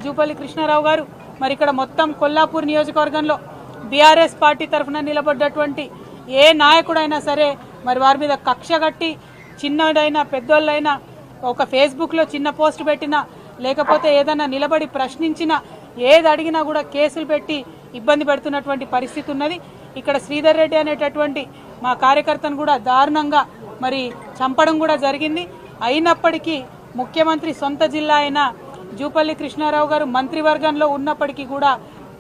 జూపల్లి కృష్ణారావు గారు మరి ఇక్కడ మొత్తం కొల్లాపూర్ నియోజకవర్గంలో బీఆర్ఎస్ పార్టీ తరఫున నిలబడ్డటువంటి ఏ నాయకుడైనా సరే మరి వారి మీద కక్ష కట్టి చిన్నదైనా పెద్దోళ్ళైనా ఒక ఫేస్బుక్లో చిన్న పోస్ట్ పెట్టినా లేకపోతే ఏదైనా నిలబడి ప్రశ్నించినా ఏది అడిగినా కూడా కేసులు పెట్టి ఇబ్బంది పెడుతున్నటువంటి పరిస్థితి ఉన్నది. ఇక్కడ శ్రీధర్ రెడ్డి అనేటటువంటి మా కార్యకర్తను కూడా దారుణంగా మరి చంపడం కూడా జరిగింది. అయినప్పటికీ ముఖ్యమంత్రి సొంత జిల్లా అయిన జూపల్లి కృష్ణారావు గారు మంత్రివర్గంలో ఉన్నప్పటికీ కూడా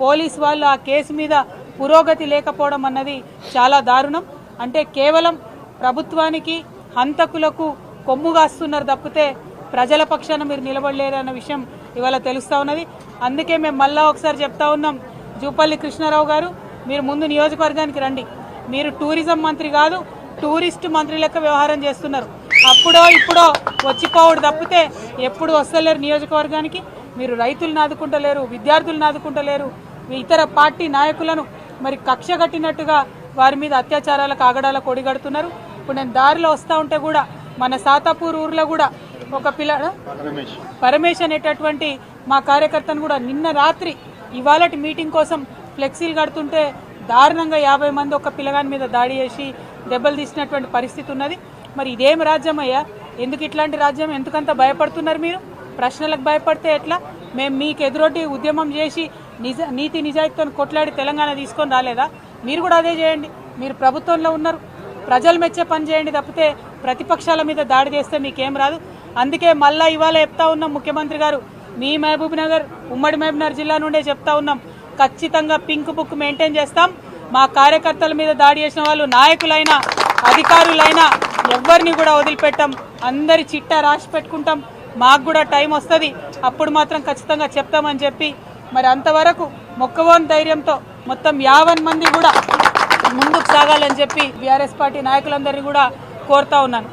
పోలీసు వాళ్ళు ఆ కేసు మీద పురోగతి లేకపోవడం అన్నది చాలా దారుణం. అంటే కేవలం ప్రభుత్వానికి హంతకులకు కొమ్ముగాస్తున్నారు తప్పితే ప్రజల పక్షాన మీరు నిలబడలేరన్న విషయం ఇవాళ తెలుస్తూ ఉన్నది. అందుకే మేము మళ్ళా ఒకసారి చెప్తా ఉన్నాం, జూపల్లి కృష్ణారావు గారు మీరు ముందు నియోజకవర్గానికి రండి. మీరు టూరిజం మంత్రి కాదు, టూరిస్ట్ మంత్రి లెక్క వ్యవహారం చేస్తున్నారు. అప్పుడో ఇప్పుడో వచ్చిపోవడు తప్పితే ఎప్పుడు వస్తలేరు నియోజకవర్గానికి. మీరు రైతులను ఆదుకుంటలేరు, విద్యార్థులను ఆదుకుంటలేరు, ఇతర పార్టీ నాయకులను మరి కక్ష కట్టినట్టుగా వారి మీద అత్యాచారాలకు ఆగడాలకు ఒడిగడుతున్నారు. ఇప్పుడు నేను దారిలో వస్తూ ఉంటే కూడా మన సాతాపూర్ ఊర్లో కూడా ఒక పిల్ల పరమేశ్ అనేటటువంటి మా కార్యకర్తను కూడా నిన్న రాత్రి ఇవాళటి మీటింగ్ కోసం ఫ్లెక్సీలు కడుతుంటే దారుణంగా 50 మంది ఒక పిల్లగాని మీద దాడి చేసి దెబ్బలు తీసినటువంటి పరిస్థితి ఉన్నది. మరి ఇదేం రాజ్యం అయ్యా? ఎందుకు ఇట్లాంటి రాజ్యం? ఎందుకంత భయపడుతున్నారు మీరు? ప్రశ్నలకు భయపడితే ఎట్లా? మేము మీకు ఎదురొడ్డి ఉద్యమం చేసి నీతి నిజాయితీతో కొట్లాడి తెలంగాణ తీసుకొని రాలేదా? మీరు కూడా అదే చేయండి. మీరు ప్రభుత్వంలో ఉన్నారు, ప్రజలు మెచ్చే పని చేయండి తప్పితే ప్రతిపక్షాల మీద దాడి చేస్తే మీకేం రాదు. అందుకే మళ్ళా ఇవాళ చెప్తా ఉన్నాం, ముఖ్యమంత్రి గారు మీ మహబూబ్ నగర్ ఉమ్మడి మహబూబ్నగర్ జిల్లా నుండే చెప్తా ఉన్నాం, ఖచ్చితంగా పింక్ బుక్ మెయింటైన్ చేస్తాం. మా కార్యకర్తల మీద దాడి చేసిన వాళ్ళు నాయకులైనా అధికారులైనా ఎవరిని కూడా వదిలిపెట్టాం. అందరి చిట్టా రాసి పెట్టుకుంటాం. మాకు కూడా టైం వస్తుంది, అప్పుడు మాత్రం ఖచ్చితంగా చెప్తామని చెప్పి మరి అంతవరకు మొక్కవోని ధైర్యంతో మొత్తం 50 మంది కూడా ముందుకు సాగాలని చెప్పి బీఆర్ఎస్ పార్టీ నాయకులందరినీ కూడా కోరుతా ఉన్నాను.